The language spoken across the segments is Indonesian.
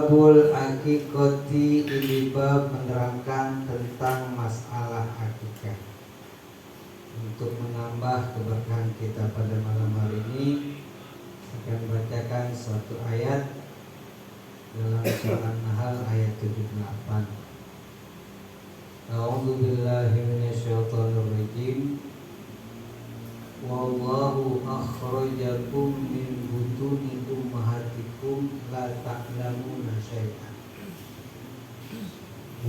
Babul akikoti, ini bab menerangkan tentang masalah akikah. Untuk menambah keberkahan kita pada malam hari ini, akan bacakan suatu ayat dalam surah An-Nahl ayat 78. A'udzu billahi minasyaitonir rajim. Wallahu akhrajakum min butuni ummahatikum la ta'lamuna syai'an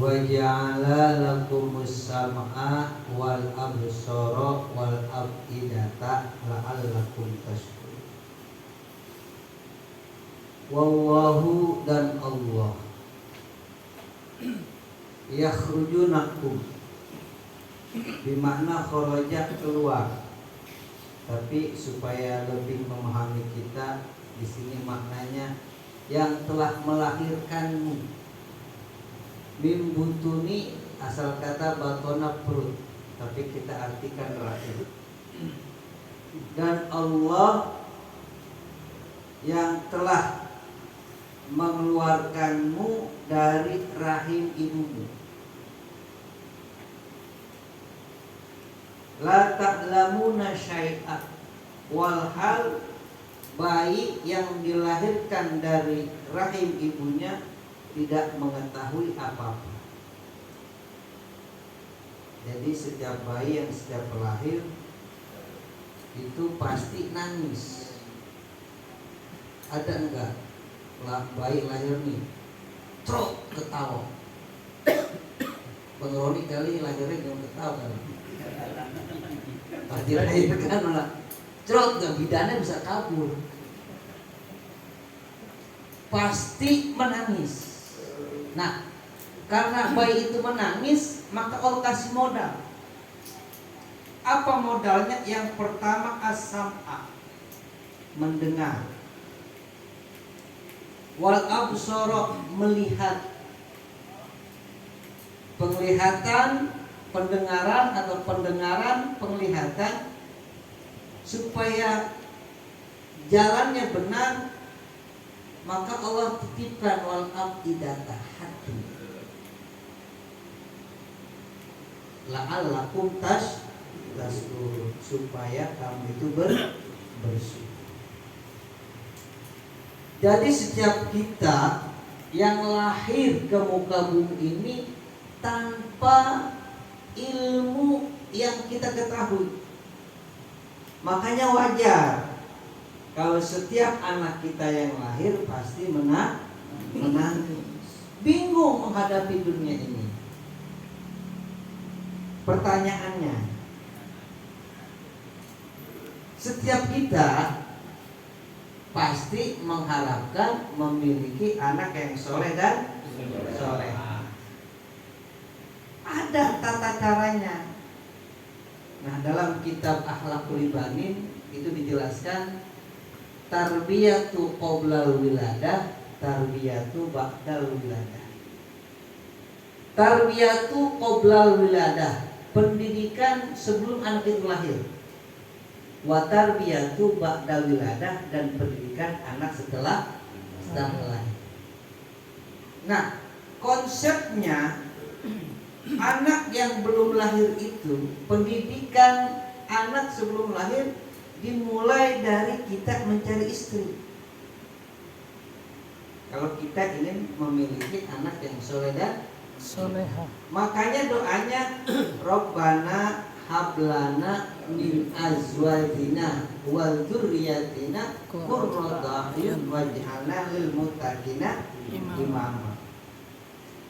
wa ja'ala lakumus sam'a wal absara wal af'idata la'allakum tashkurun. Wallahu, dan Allah, yakhrujunakum, bermakna kharaja, keluar. Tapi supaya lebih memahami kita, di sini maknanya yang telah melahirkanmu. Mim butuni, asal kata batona, perut, tapi kita artikan rahim. Dan Allah yang telah mengeluarkanmu dari rahim ibumu. La ta'lamuna syai'an, walhal bayi yang dilahirkan dari rahim ibunya tidak mengetahui apa-apa. Jadi setiap bayi yang setiap lahir itu pasti nangis. Ada enggak bayi lahir nih trok ketawa? Bang Roni kali lahirnya jangan ketawa kali. Pas dilahirkan malah cerot, bidannya bisa kabur. Pasti menangis. Nah, karena bayi itu menangis, maka Allah kasih modal. Apa modalnya? Yang pertama as-sam'a, mendengar. Wal absara, melihat. Penglihatan, pendengaran atau pendengaran, penglihatan, supaya jalannya benar, maka Allah titipkan wal afidata, hati. La'allakum tashkurun, supaya kamu itu bersyukur. Jadi setiap kita yang lahir ke muka bumi ini tanpa ilmu yang kita ketahui, makanya wajar kalau setiap anak kita yang lahir pasti menangis, bingung menghadapi dunia ini. Pertanyaannya, setiap kita pasti mengharapkan memiliki anak yang soleh dan soleh. Ada tata caranya. Nah, dalam kitab Akhlaqul Ibanin itu dijelaskan tarbiyatu qoblal wiladah, tarbiyatu ba'dal wiladah. Tarbiyatu qoblal wiladah, pendidikan sebelum anak itu lahir. Wa tarbiyatu ba'dal wiladah, dan pendidikan anak setelah lahir. Nah, konsepnya anak yang belum lahir itu, pendidikan anak sebelum lahir dimulai dari kita mencari istri. Kalau kita ingin memiliki anak yang soleh dan soleha, makanya doanya Rabbana hablana min azwajina wal dzurriyyatina qurrata a'yun waj'alna lil muttaqina imama.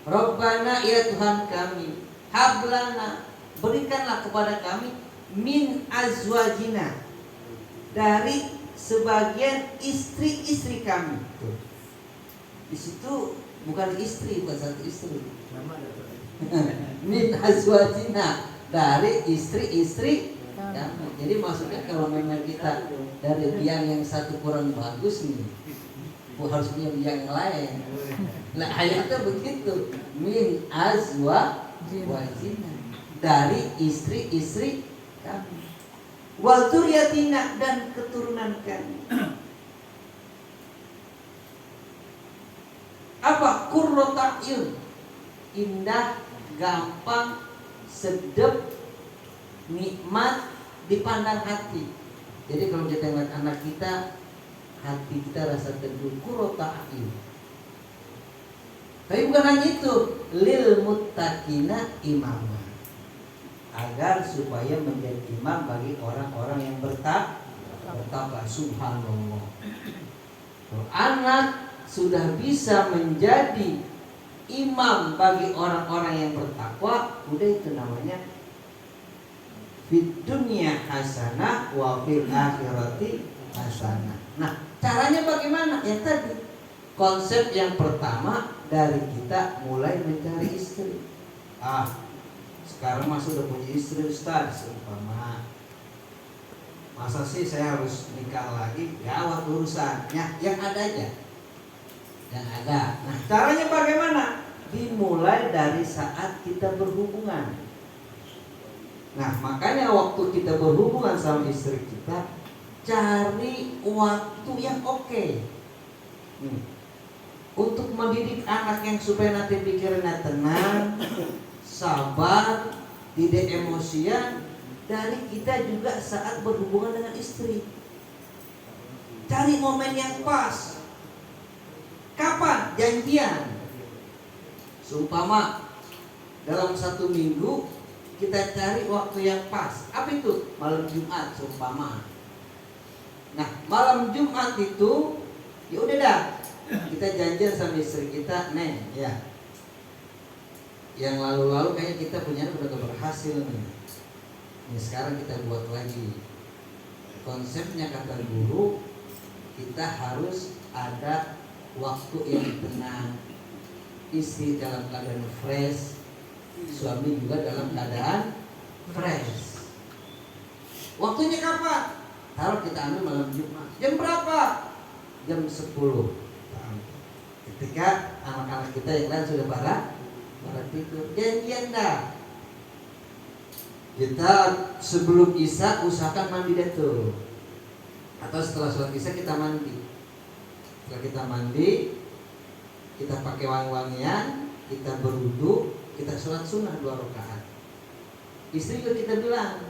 Rabbana, ya Tuhan kami, hablana, berikanlah kepada kami, min azwajina, dari sebagian istri-istri kami. Tuh. Di situ bukan istri, bukan satu istri. Min azwajina, dari istri-istri kami. Jadi maksudnya kalau memang kita dari biang yang satu kurang bagus nih, harus punya biang yang lain. Nah, ayatnya begitu, min azwajina, dari istri-istri kami, wal dzurriyyatina, dan keturunan kami. Apa qurrata a'yun. Indah, gampang, sedap, nikmat dipandang hati. Jadi kalau kita lihat anak kita, hati kita rasa teduh, qurrata a'yun. Tapi bukan hanya itu, lil muttaqina imama, agar supaya menjadi imam bagi orang-orang yang bertakwa. Subhanallah. Kalau anak sudah bisa menjadi imam bagi orang-orang yang bertakwa, udah itu namanya fid dunya hasanah wa fil akhirati hasanah. Nah, caranya bagaimana? Ya tadi, konsep yang pertama dari kita mulai mencari istri. Sekarang masih udah punya istri Ustaz, seumpama. Masa sih saya harus nikah lagi? Gawat urusannya, yang ada aja. Yang ada. Nah, caranya bagaimana? Dimulai dari saat kita berhubungan. Nah, makanya waktu kita berhubungan sama istri kita, cari waktu yang oke. Untuk mendidik anak yang supaya nanti pikirannya tenang, sabar, tidak emosian. Dari kita juga saat berhubungan dengan istri, cari momen yang pas. Kapan? Janjian. Seumpama dalam 1 minggu kita cari waktu yang pas. Apa itu? Malam Jumat seumpama. Nah, malam Jumat itu ya udah dah, kita janjian sama istri kita, Neng, ya. Yang lalu-lalu kayaknya kita punya udah berhasil nih. Ini sekarang kita buat lagi. Konsepnya kata guru, kita harus ada waktu yang tenang. Istri dalam keadaan fresh, suami juga dalam keadaan fresh. Waktunya kapan? Taruh kita ambil malam Jumat. Jam berapa? Jam 10. Ketika anak-anak kita yang lain sudah pada tidur, janjian dah. Kita sebelum Isya usahakan mandi deh tuh. Atau setelah sholat Isya kita mandi. Setelah kita mandi, kita pakai wangi-wangian, kita berwudu, kita sholat sunnah 2 rakaat. Istri juga kita bilang,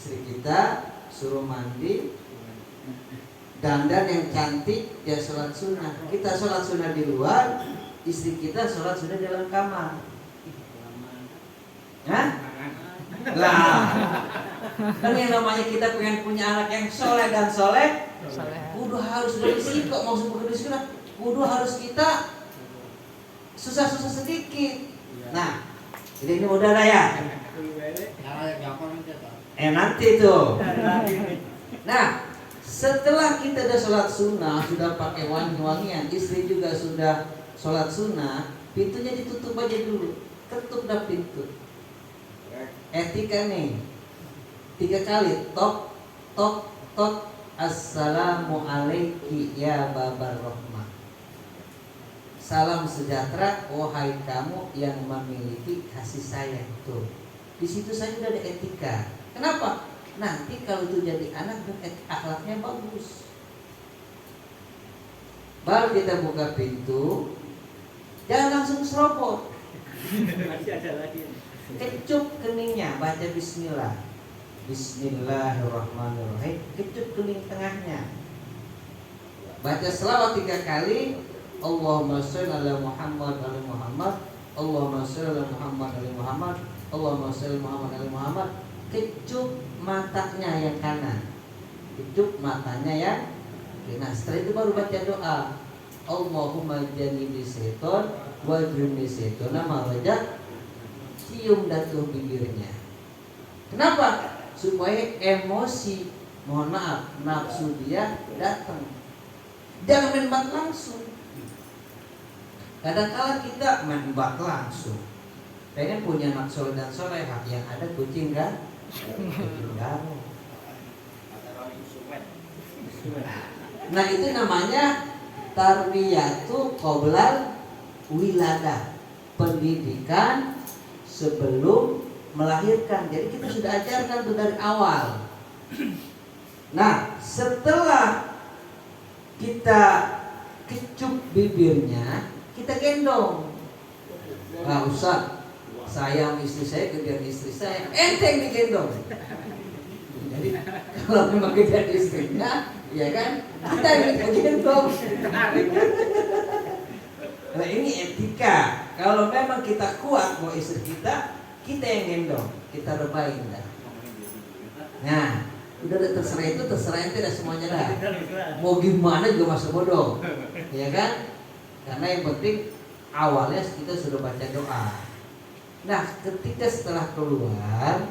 istri kita suruh mandi, dandan yang cantik, dia sholat sunnah. Kita sholat sunnah di luar, istri kita sholat sunnah di dalam kamar. Hah? Lah, kan yang namanya kita pengen punya anak yang soleh dan soleh, kudu harus bersih kok. Maksud bersih kan, kudu harus kita susah-susah sedikit. Nah, jadi ini udah lah ya. Nanti tuh. Nah, setelah kita udah sholat sunnah, sudah pakai wangi-wangian, istri juga sudah sholat sunnah, pintunya ditutup aja dulu, ketuk dah pintu. Etika nih, 3 kali, tok, tok, tok. Assalamualaikum ya babar rahmah. Salam sejahtera, wahai kamu yang memiliki kasih sayang. Tuh, di situ saja udah ada etika. Kenapa? Nanti kalau itu jadi anak dan akhlaknya bagus. Baru kita buka pintu, jangan langsung serobot. Masih ada lagi. Kecup keningnya, baca bismillah. Bismillahirrahmanirrahim. Kecup kening tengahnya. Baca selawat 3 kali. Allahumma sholli ala Muhammad ala Muhammad. Allahumma sholli ala Muhammad ala Muhammad. Allahumma sholli Muhammad ala Muhammad. Kecup matanya yang kanan. Kecup matanya yang kiri. Setelah itu baru baca doa. Allahumma jannibi syaiton wa junni syaiton ma rajak. Cium datuh bibirnya. Kenapa? Supaya emosi, mohon maaf, nafsu dia datang. Jangan main bak langsung. Kadang-kala kita main bak langsung. Pengen punya anak soleh dan solehah, yang ada kucing kan? Kucing garong. Nah, itu namanya tarbiyatu qoblal wiladah, pendidikan sebelum melahirkan. Jadi kita sudah ajarkan itu dari awal. Nah, setelah kita kecup bibirnya, kita gendong. Nggak usah, saya sama istri saya gedean istri saya, ente yang digendong. Jadi kalau memang gedean istrinya, ya kan, kita yang digendong. Nah ini etika. Kalau memang kita kuat mau istri kita yang gendong, kita rebahin dah. Nah, udah terserah itu, terserah ente dah semuanya dah. Mau gimana juga masa bodoh, ya kan? Karena yang penting awalnya kita sudah baca doa. Nah, ketika setelah keluar,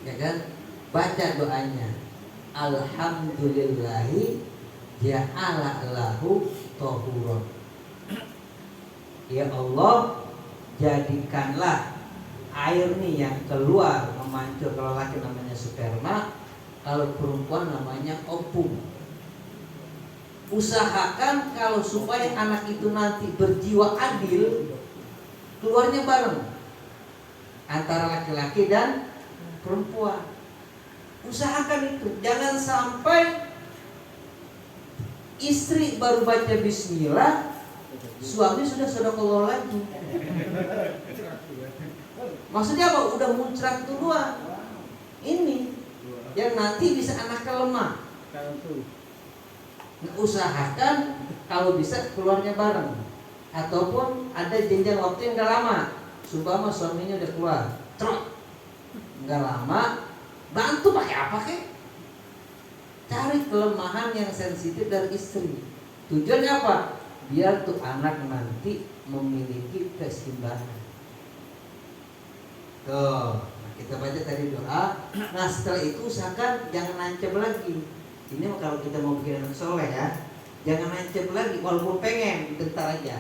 ya kan, baca doanya. Alhamdulillahi ja'ala lahu tahuran. Ya Allah, jadikanlah air nih yang keluar memancur, kalau laki namanya sperma, kalau perempuan namanya ovum. Usahakan kalau supaya anak itu nanti berjiwa adil, keluarnya bareng antara laki-laki dan perempuan. Usahakan itu, jangan sampai istri baru baca bismillah, suami sudah sedekah lagi. Maksudnya apa? Udah muncrat duluan. Ini yang nanti bisa anaknya lemah. Usahakan kalau bisa keluarnya bareng, ataupun ada jenjang waktu yang gak lama. Sumpama suaminya udah keluar, trot, gak lama, bantu pakai apa kek? Cari kelemahan yang sensitif dari istri. Tujuannya apa? Biar tuh anak nanti memiliki keseimbangan. Tuh, nah kita baca tadi doa. Nah setelah itu usahakan jangan nancep lagi. Ini kalau kita mau bikin anak soleh ya, jangan nancep lagi walaupun pengen, bentar aja.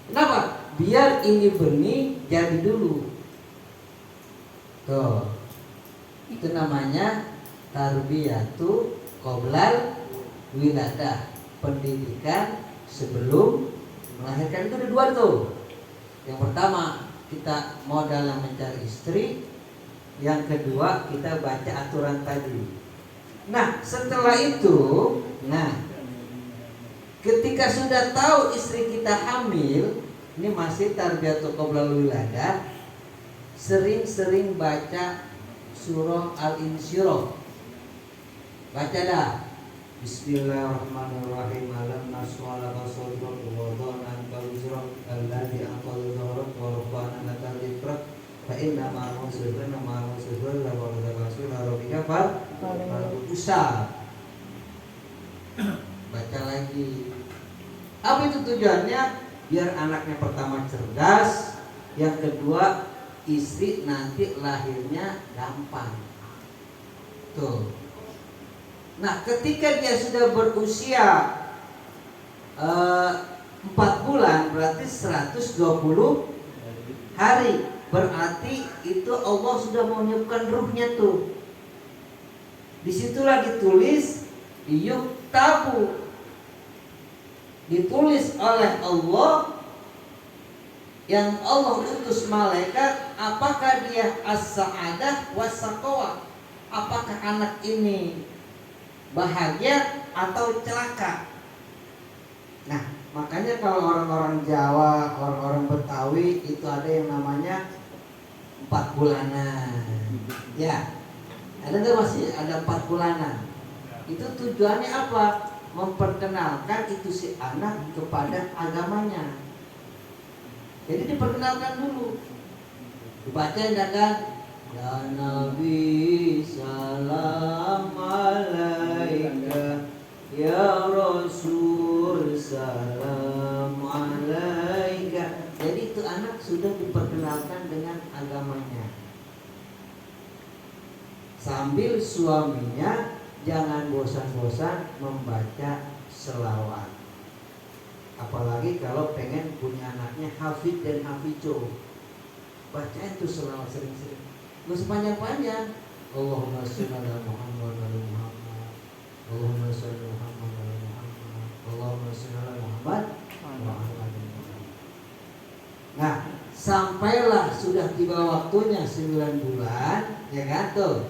Kenapa? Biar ini benih jadi dulu. Tuh, itu namanya tarbiyatu qoblal wiladah, pendidikan sebelum melahirkan. Itu ada dua tuh. Yang pertama kita modal yang mencari istri, yang kedua kita baca aturan tadi. Nah setelah itu, nah ketika sudah tahu istri kita hamil, ini masih tarbiyatu qoblal wiladah, sering-sering baca surah Al-Insyirah. Baca dah. Bismillahirrahmanirrahim. Alam nashrah laka sadrak wa wada'na anka wizrak alladzi anqadha dhahrak wa rafa'na laka dhikrak fa inna ma'al usri yusra la wa'adaka rabbika usah. Baca lagi. Apa itu tujuannya? Biar anaknya pertama cerdas, yang kedua istri nanti lahirnya gampang. Tuh. Nah, ketika dia sudah berusia 4 bulan, berarti 120 hari. Berarti itu Allah sudah menyiapkan ruhnya tuh. Disitulah ditulis yuktabu, ditulis oleh Allah, yang Allah utus malaikat, apakah dia as-sa'adah was-saqawah, apakah anak ini bahagia atau celaka. Nah, makanya kalau orang-orang Jawa, orang-orang Betawi itu ada yang namanya 4 bulanan. Ya, ada nggak masih ada 4 bulanan? Itu tujuannya apa? Memperkenalkan itu si anak kepada agamanya. Jadi diperkenalkan dulu. Dibacain kan? Ya Nabi salam alaika, ya Rasul salam alaika. Jadi itu anak sudah diperkenalkan dengan agamanya. Sambil suaminya jangan bosan-bosan membaca selawat. Apalagi kalau pengen punya anaknya hafid dan hafizo, bacain tuh selawat sering-sering. Gak sepanjang-panjang. Allahumma sholli ala Muhammad wa ala Muhammad. Allahumma sholli ala Muhammad wa ala Muhammad. Allahumma sholli ala Muhammad wa ala Muhammad. Nah, sampailah sudah tiba waktunya 9 bulan, ya kan tuh.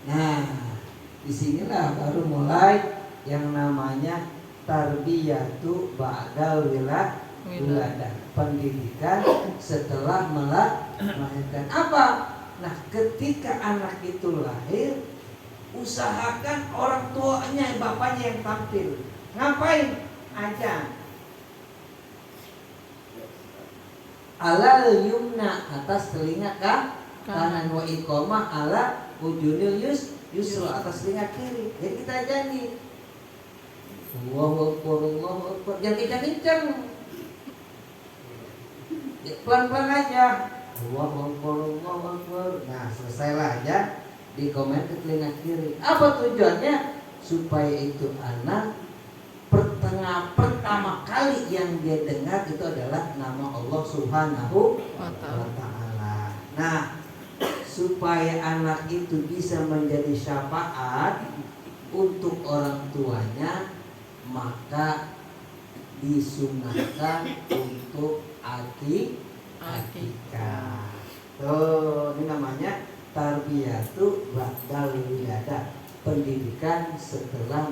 Nah, disinilah baru mulai yang namanya tarbiyatu ba'dal wiladah, pendidikan setelah melahirkan. Apa? Nah, ketika anak itu lahir, usahakan orang tuanya, bapaknya yang tampil. Ngapain? Aja. Alal yumna, atas telinga kanan, wa iqamah ala ujunil yusra, atas telinga kiri. Jadi kita ajani. Allahu Akbar, Allahu Akbar. Jangan kencang-kencang. Ya, pelan-pelan aja. Allahu Akbar, Allahu Akbar. Nah, selesailah aja. Di komen ke telinga kiri. Apa tujuannya? Supaya itu anak pertama kali yang dia dengar itu adalah nama Allah Subhanahu wa ta'ala. Nah, supaya anak itu bisa menjadi syafaat untuk orang tuanya, maka disunahkan untuk akikah. Tuh, ini namanya tarbiyatu ba'dal wiladah, pendidikan setelah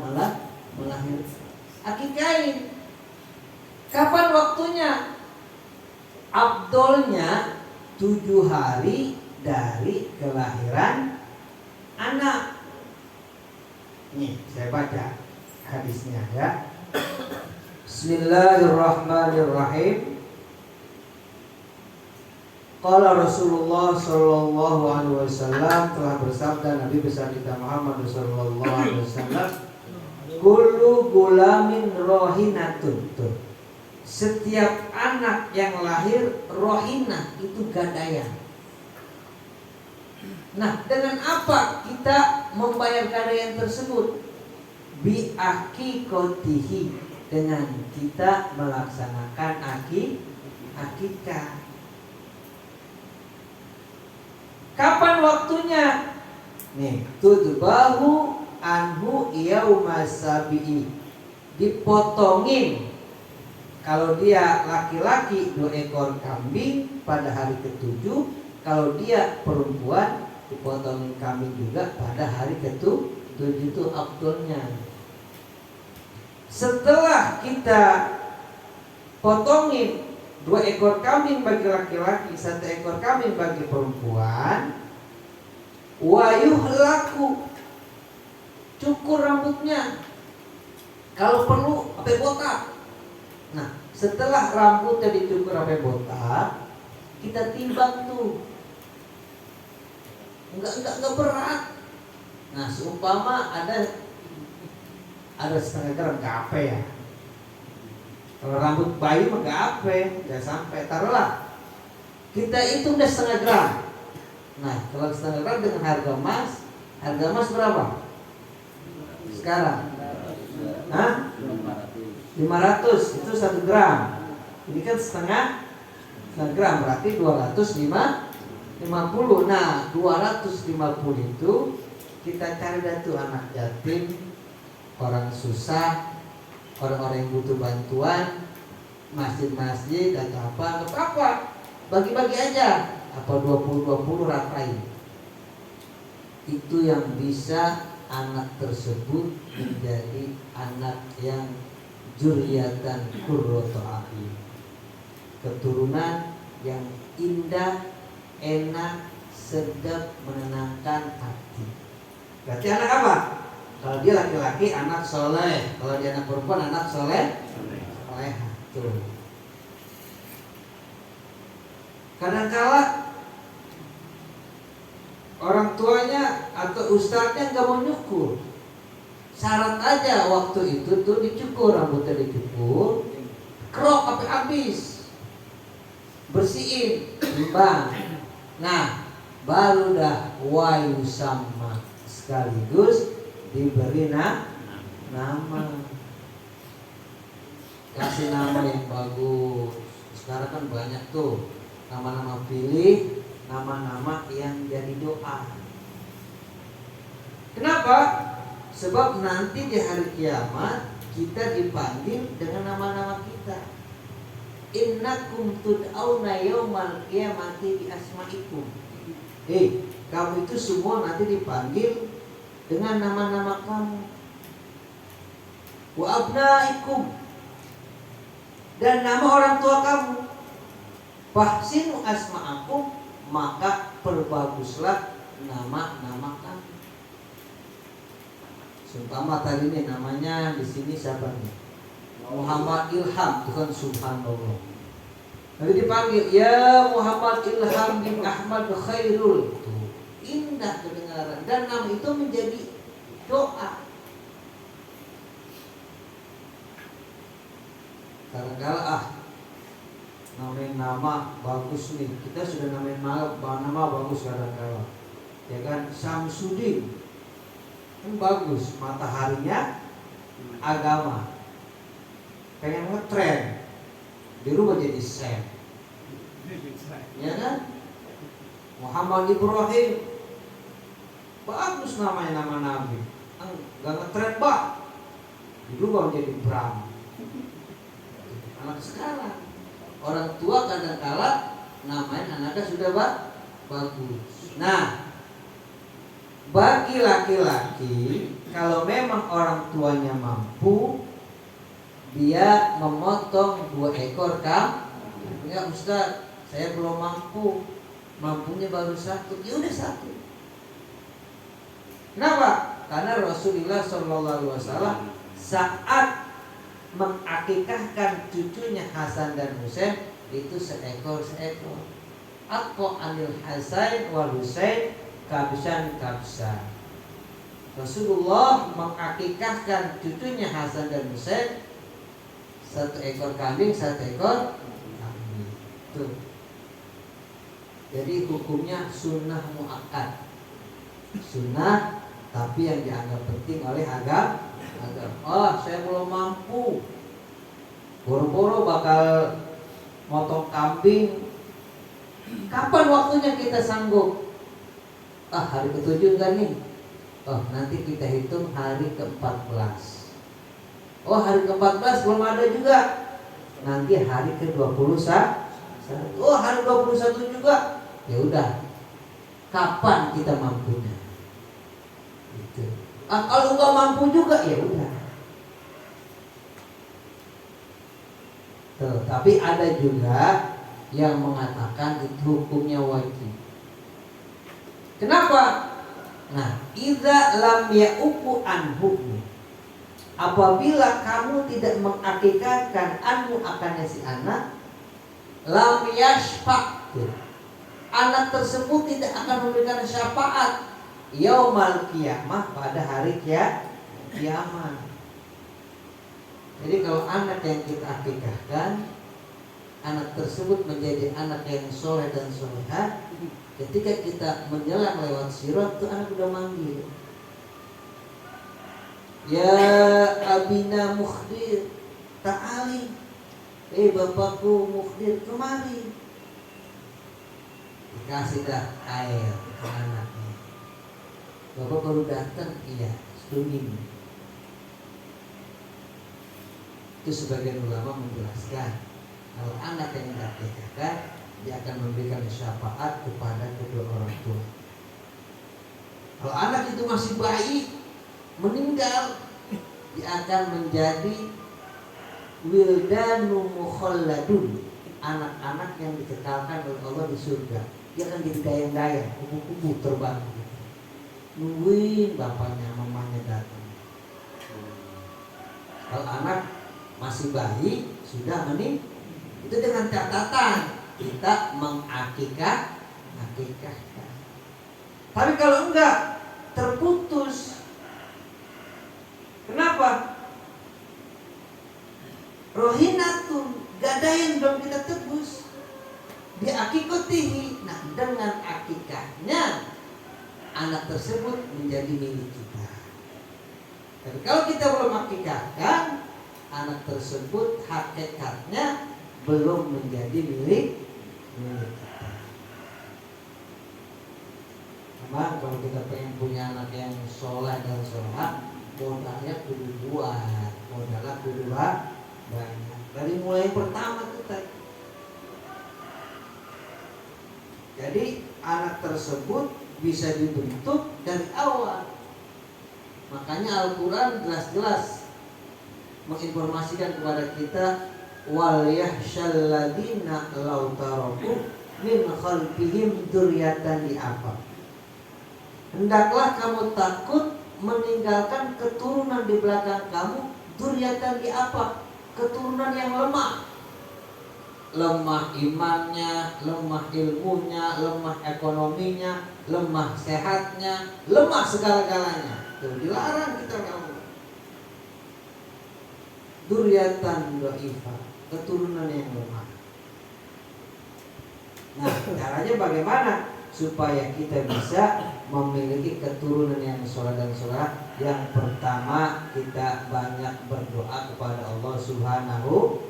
melahirkan. Akikain. Kapan waktunya? Afdolnya 7 hari dari kelahiran anak. Nih, saya baca hadisnya ya. Bismillahirrahmanirrahim. Qala Rasulullah sallallahu alaihi wasallam, telah bersabda Nabi besar kita Muhammad sallallahu alaihi wasallam, kullu gulamin rohinatun. Setiap anak yang lahir rohinah, itu gadaian. Nah, dengan apa kita membayar gadaian tersebut? Bi aqiqatihi, dengan kita melaksanakan akikah. Kapan waktunya? Nih, tudbahu anhu yaumas sabi'i, dipotongin kalau dia laki-laki 2 ekor kambing pada hari ke-7, kalau dia perempuan dipotongin kambing juga pada hari ke-7. Itu afdolnya. Setelah kita potongin 2 ekor kambing bagi laki-laki, 1 ekor kambing bagi perempuan, wa yuhlaku, cukur rambutnya, kalau perlu sampai botak. Nah, setelah rambutnya dicukur sampai botak, kita timbang tuh. Enggak berat. Nah, seumpama ada setengah gram, gape ya. Kalau rambut bayi mah gape, enggak sampai. Taruhlah kita hitung deh setengah gram. Nah, kalau setengah gram dengan harga emas berapa sekarang? 500, itu 1 gram. Ini kan setengah gram, berarti 250. Nah, 250 itu kita cari datu anak yatim, orang susah, orang-orang yang butuh bantuan, masjid-masjid atau apa, bagi-bagi aja. Apa 20-20 ratain. Itu yang bisa anak tersebut menjadi anak yang juriyatan qurratu a'yun, keturunan yang indah, enak, sedap, menenangkan hati. Berarti anak apa? Kalau dia laki-laki anak soleh, kalau dia anak perempuan anak soleh. Tuh. Kadang-kala orang tuanya atau ustadznya nggak mau nyukur. Syarat aja waktu itu tuh dicukur, rambutnya dicukur, krok sampai habis, bersihin, timbang. Nah, baru dah wayu sama, sekaligus diberi nama. Kasih nama yang bagus. Sekarang kan banyak tuh nama-nama, pilih nama-nama yang jadi doa. Kenapa? Sebab nanti di hari kiamat kita dipanggil dengan nama-nama kita. Innakum tud'auna yaumal qiyamati bi asma'ikum. Kamu itu semua nanti dipanggil dengan nama-nama kamu. wa abnaikum, dan nama orang tua kamu. Fahsinu asma'akum, maka perbaguslah nama-nama kamu. Seumpama tadi ini namanya di sini siapa nih? Muhammad Ilham, itu kan subhanallah. Lalu dipanggil ya Muhammad Ilham bin Ahmad Khairul, tuh indah kedengaran, dan nama itu menjadi doa. Kadang-kadang namain nama bagus nih, kita sudah namain nama bagus kadang-kadang, ya kan? Samsudin kan bagus, mataharinya agama, pengen ngetren dirubah jadi Sam, ya kan? Muhammad Ibrahim bagus namanya, nama nabi, nggak ngetren bah, dirubah menjadi Bram. Anak sekarang orang tua kadang-kala namain anaknya sudah bagus. Nah, bagi laki-laki kalau memang orang tuanya mampu, dia memotong 2 ekor kambing. Enggak Ustaz, saya belum mampu, mampunya baru 1. Ya udah 1. Kenapa? Karena Rasulullah SAW saat mengakikahkan cucunya Hasan dan Husain itu seekor. Aku anil Hasan wal Husain kabsan. Rasulullah mengakikahkan cucunya Hasan dan Husain 1 ekor kambing, 1 ekor kambing. Tuh. Jadi hukumnya sunnah muakkad. Sunnah tapi yang dianggap penting oleh agama. Saya belum mampu, boro-boro bakal motong kambing. Kapan waktunya kita sanggup? Hari ke-7 enggak nih? Nanti kita hitung hari ke-14. Hari ke-14 belum ada juga. Nanti hari ke-21. Hari 21 juga. Ya udah. Kapan kita mampunya? Gitu. Kalau nggak mampu juga ya udah. Tapi ada juga yang mengatakan itu hukumnya wajib. Kenapa? Nah, idza lam ya'uku anhu, apabila kamu tidak mengakikahkan anhu akannya si anak, lam yashfa', anak tersebut tidak akan memberikan syafaat yaumal qiyamah, pada hari kiamat. Jadi kalau anak yang kita akikahkan, anak tersebut menjadi anak yang soleh dan solehah, ketika kita menyelam lewat sirat, itu anak udah manggil, ya abina mukhdir ta'ali, bapakku mukhdir kemari. Dikasih dah air ke anaknya. Bapak baru datang, iya, studi. Itu sebagian ulama menjelaskan kalau anak yang diakikahkan, dia akan memberikan syafaat kepada kedua orang tua. Kalau anak itu masih bayi, meninggal, dia akan menjadi wildanu mukhalladun, anak-anak yang dikekalkan oleh Allah di surga. Dia akan jadi dayang-dayang, kupu-kupu terbang, nungguin bapaknya mamanya datang. Kalau anak masih bayi, sudah meninggal, itu dengan catatan kita mengakikahkan. Tapi kalau enggak, terputus. Kenapa? Rohinatun, gak ada yang belum kita tebus. Biakikotihi. Nah, dengan akikahnya anak tersebut menjadi milik kita. Tapi kalau kita belum akikahkan, anak tersebut hakikatnya belum menjadi milik kita. Memang kalau kita pengen punya anak yang soleh dan solehah, modalnya kudu buat, modalnya kudu banyak. Dari mulai yang pertama kita. Jadi anak tersebut bisa dibentuk dari awal. Makanya Al-Quran jelas-jelas menginformasikan kepada kita wal yahsyal ladina law taraku min khalfihim dzurriyyatan di'afa. Hendaklah kamu takut meninggalkan keturunan di belakang kamu dzurriyyatan di'afa, keturunan yang lemah. Lemah imannya, lemah ilmunya, lemah ekonominya, lemah sehatnya, lemah segala-galanya. Tuh, dilarang kita kamu. Dzurriyyatan dhaifah, keturunan yang lemah. Nah, caranya bagaimana supaya kita bisa memiliki keturunan yang soleh dan solehah? Yang pertama, kita banyak berdoa kepada Allah Subhanahu.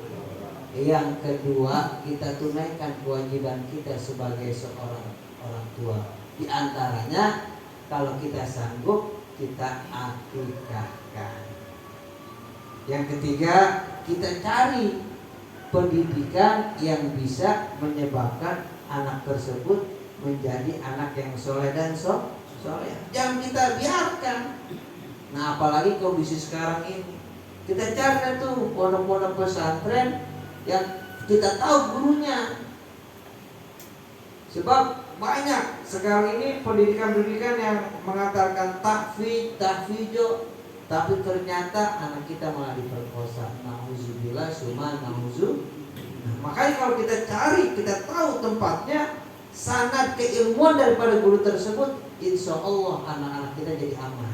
Yang kedua, kita tunaikan kewajiban kita sebagai seorang orang tua. Di antaranya, kalau kita sanggup, kita akikahkan. Yang ketiga, kita cari pendidikan yang bisa menyebabkan anak tersebut menjadi anak yang soleh dan soleh. Jangan kita biarkan. Nah, apalagi kondisi sekarang ini, kita cari tuh pondok-pondok pesantren yang kita tahu gurunya. Sebab banyak sekarang ini pendidikan-pendidikan yang mengatakan tahfidzo, tapi ternyata anak kita malah diperkosa. Nauzubillah summa nauzubillah. Nah, makanya kalau kita cari, kita tahu tempatnya, sanad keilmuan daripada guru tersebut, insya Allah anak-anak kita jadi aman.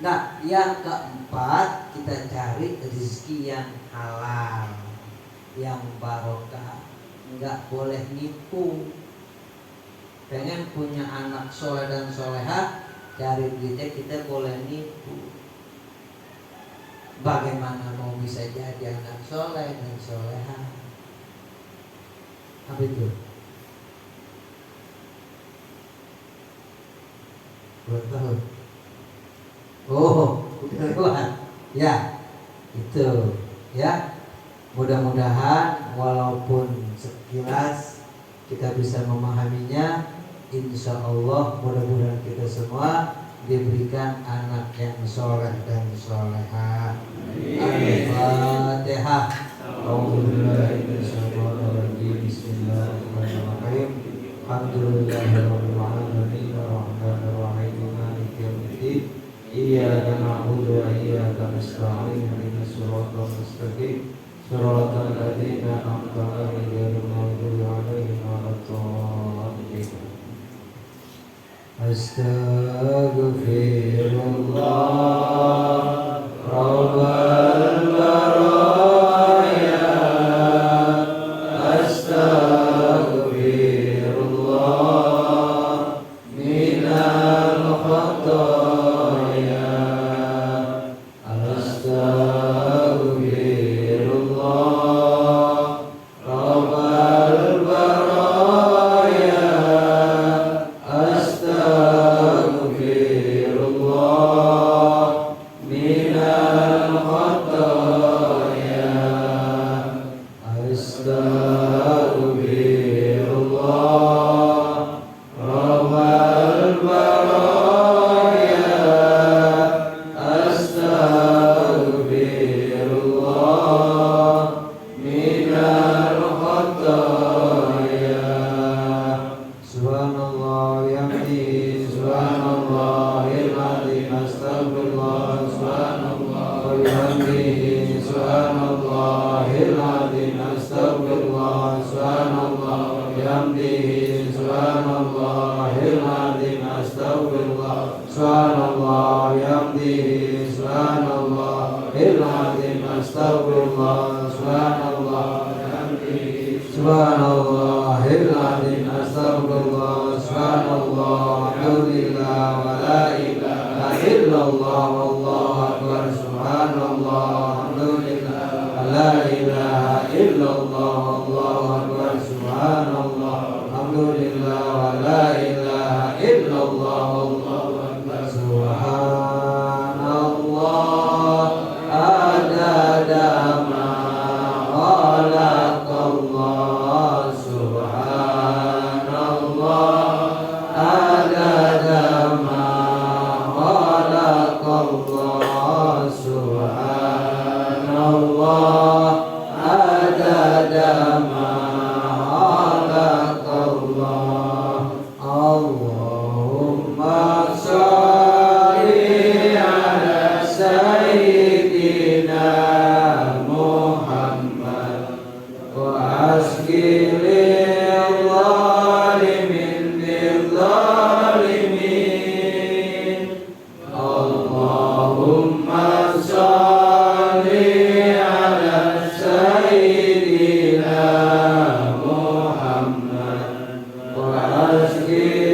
Nah, yang keempat, kita cari rezeki yang halal, yang barokah. Enggak boleh nipu. Pengen punya anak soleh dan solehah, cari duitnya kita boleh nipu. Bagaimana mau bisa jadi anak soleh dan solehah? Apa itu? Belum tahu. Oh, udah lewat. Ya, itu ya. Mudah-mudahan walaupun sekilas kita bisa memahaminya, insya Allah mudah-mudahan kita semua diberikan anak yang soleh dan solehah. Al-Fatihah. Bismillahirrahmanirrahim. Alhamdulillahirabbil alamin arrahmanir rahim maliki yaumiddin. Iyyaka na'budu wa iyyaka nasta'in ihdinas siratal mustaqim siratal ladzina an'amta 'alaihim ghairil maghdubi 'alaihim waladdallin. Astaghfirullah rabbal baraya. Astaghfirullah minal khataya. Astaghfirullah rabbal baraya. Astaghfirullah minal khataya. Astaghfirullah rabbal baraya. Astaghfirullah minal khataya. Subhanallah yamdi subhanallahil azim. Astaghfirullah subhanallah wa bihamdihi subhanallahil azim. Astaghfirullah subhanallah wa bihamdihi subhanallahil azim. Astaghfirullah subhanallah wa bihamdihi subhanallahil azim. Astaghfirullah subhanallah wa bihamdihi subhanallahil azim. Astaghfirullah subhanallah alhamdulillah wa la ilaha illallah wallahu akbar. Subhanallah alhamdulillah wa la ilaha illallah wallahu akbar. Subhanallah alhamdulillah wa la ilaha illallah wallahu akbar. Subhanallah adada ma khalaqallah. Subhanallah adada ma khalaqallah. Subhanallah sholli ala sayyidina Muhammad wa asqil zalimin bil zalimin. Allahumma sholli ala sayyidina Muhammad wa asqil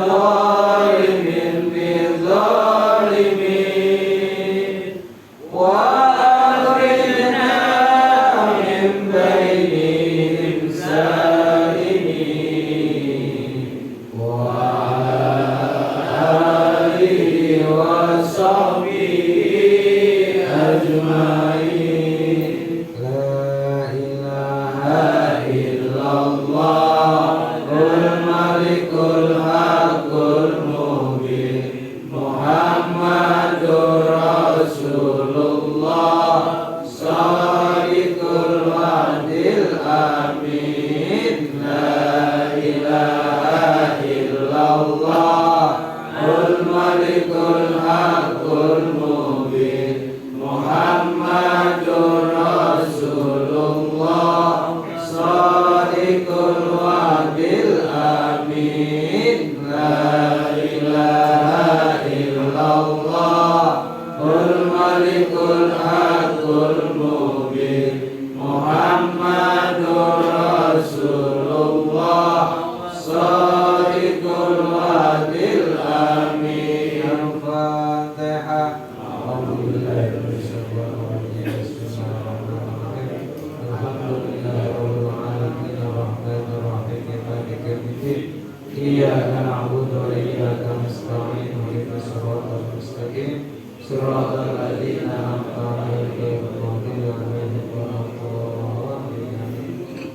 zalimin bil zalimin wa akhrijna min bainihim salimin wa alihi wa sahbihi ajma'in. La ilaha illallahul malikul haqqul mubin Muhammadur Rasulullah shadiqul wa'dil amin. La ilaha illallahul malikul haqqul mubin Muhammadur Rasulullah shadiqul wa'dil amin. La ilaha illallahul malikul haqqul mubin Muhammadur Rasulullah shadiqul wa'dil amin. Al-Fatihah. Alhamdulillahi wassalamu Iyyaka na'budu wa iyyaka nasta'in ihdinas siratal mustaqim siratal ladzina an'amta 'alaihim ghairil maghdubi 'alaihim waladdallin.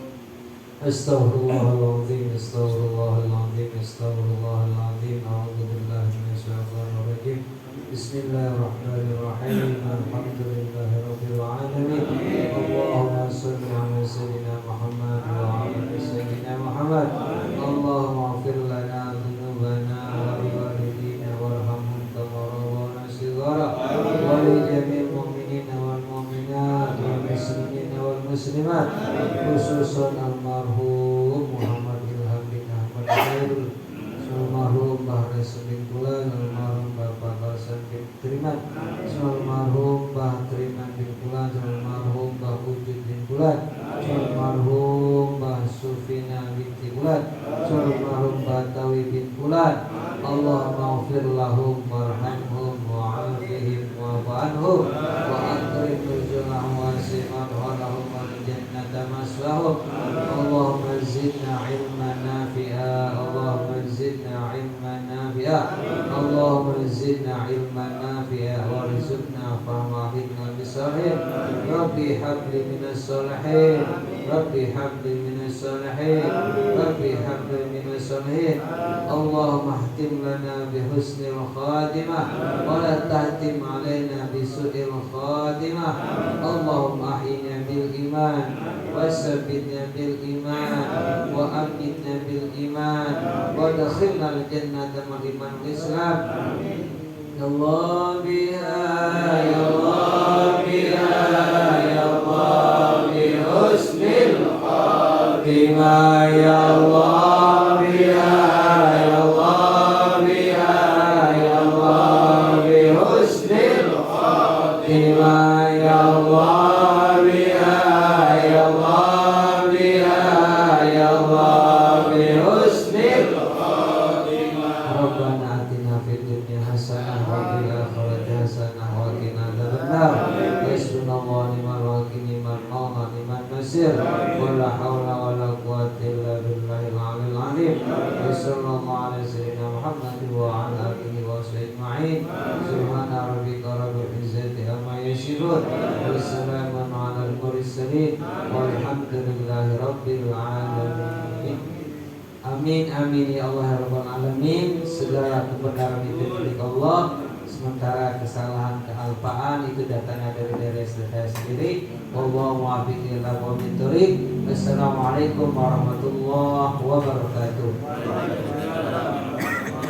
Astaghfirullahaladzim, astaghfirullahaladzim, astaghfirullahaladzim. A'udzu billahi minasyaitonir rajim. Bismillahirrahmanirrahim. Alhamdulillahirabbil alamin. Allahumma shalli 'ala sayyidina Muhammad wa 'ala ali sayyidina Muhammad. Allahumma ighfir lana dzunubana wa liwalidina warhamhum kama rabbana shighara wa li jami'il mu'minina wal mu'minat wal muslimina wal muslimat khususan almarhum Muhammad Ilham bin Ahmad Khairul, almarhum Mbah Resul bin Bulan, almarhum Bapak Kalsan bin Triman, almarhum Mbah Triman bin Bulan, almarhum Mbah Wujud bin Bulan, almarhum Mbah Sufina binti Bulan, almarhum Batawi bin Bulan. Allahumma ighfir lahum warhamhum wa'afihim wa'fu anhum wa akrim nuzulahum wasi'an walahum al-jannata maswahum. Allahumma zidna ilman nafi'a, Allahumma zidna ilman nafi'a, Allahumma zidna ilman nafi'a warzuqna fahma hikmah bisalihin. Rabbi habli minas salihin, Rabbi habli minas salihin, Rabbi habli minas salihin. Allahumma ihtim lana bihusnil khatimah wa la tahtim alaina bisu'il khatimah. Allahumma ahyina bil iman wa sabbitna bil iman wa amitna bil iman wa dakhilna al jannata ma'iman Islam. Ya Allah biha, ya Allah biha, ya Allah bi husnil khatimah. Ya Allah biha, ya Allah biha, ya Allah bi husnil khatimah. Ya Allah biha, ya Allah biha, ya Allah bi husnil khatimah. Rabbana atina fid dunya hasanah wa fil akhirati hasanah wa qina adzabannar. Hasbunallahu wa ni'mal wakeel, ni'mal mawla ni'mal nasir. Wala haula wala quwwata illa billahil aliyyil azim. Sallallahu ala sayyidina Muhammad wa ala alihi wa sahbihi ajma'in. Subhana rabbika rabbil izzati amma yasifun wa salamun alal mursalin walhamdulillahi rabbil alamin. Amin amin ya Allah ya rabbal alamin. Segala kebenaran itu milik Allah, sementara kesalahan kealpaan itu datangnya dari diri saya sendiri. Wallahu muwaffiq ila aqwamit thoriq. Assalamualaikum warahmatullahi wabarakatuh.